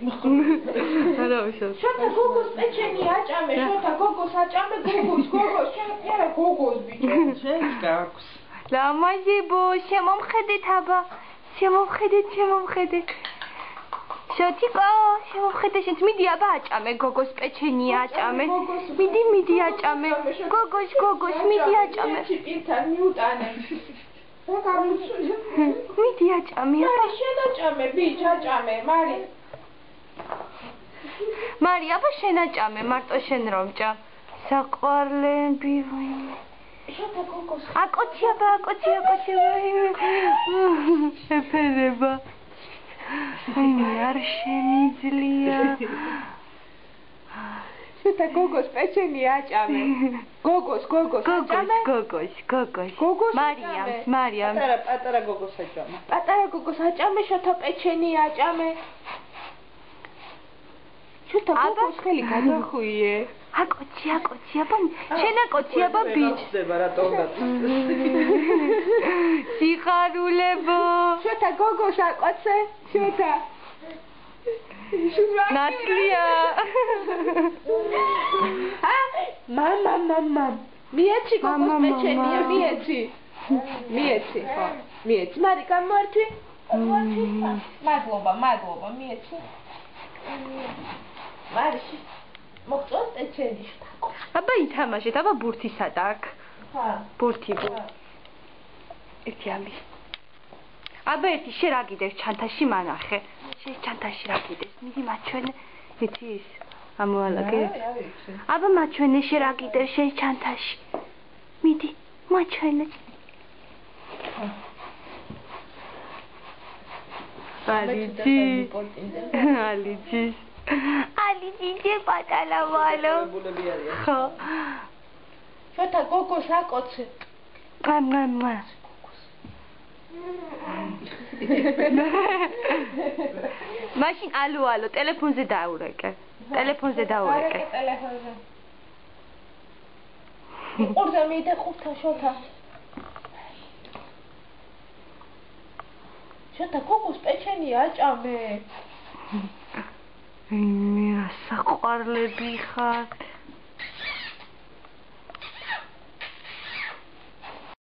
არა ვისო. შოთა გოგოს პეჩენი აჭამე, შოთა გოგოს აჭამე, გოგოს, შენ გოგოს ბიჭო. შენ გაქვს. ლამაზებო, შემომხედეთ აბა. შემომხედეთ. შოთიკო, შემომხედე შენც მიდი აბა აჭამე, გოგოს პეჩენი აჭამე. მიდი აჭამე. გოგოს, მიდი აჭამე. პირთან მიუტანე. მიდი აჭამე. მარი შენ აჭამე, ბიჭ აჭამე, მარი. მარი აბა შენ აჭამე, მარტო შენ რომ ჭამ. საყვარლები ვაიმე. შოთა გოგოს. აკოცი აბა. შეფერება. აიმე არ შემიძლია. შოთა გოგოს პეჩენი აჭამე. გოგოს აჭამე. გოგოს. მარიამს. პატარა გოგოს აჭამე. პატარა გოგოს აჭამე, შოთა პეჩენი აჭამე. შოთა გოგოს ხელი გადახვიე. აკოცი აბა. შენ აკოცი აბა ბიჭ. ხდება რატო უნდა? სიხარულებო. შოთა გოგოს აკოცე. შოთა. ნაცლია. მამა. მიეცი გოგოს პეჩენია, მიეცი. ხო. მიეცი. მარი გამოართვი. მადლობა, მიეცი. მარი მოგწონს პეჩენი შოთა. აბა ითამაშეთ, აბა ბურთი სად აქ? ბურთი. ერთი ამის. აბა ერთი შე რა გიდევს ჩანთაში მანახე. შე ჩანთაში რა გიდევს? მიდი მაჩვენე. იცის? ამოალაგე. აბა მაჩვენე შე რა გიდევს შენ ჩანთაში. მიდი მაჩვენე. ალიჯი პატარა ვალო. ხო. შოთა გოგოს აკოცე. მამა. მაშინ ალო ტელეფონზე დაურეკე. ტელეფონზე. ორზე მიდე ხუთა შოთა. შოთა გოგოს პეჩენი აჭამე. მე საყვარლები ხარ.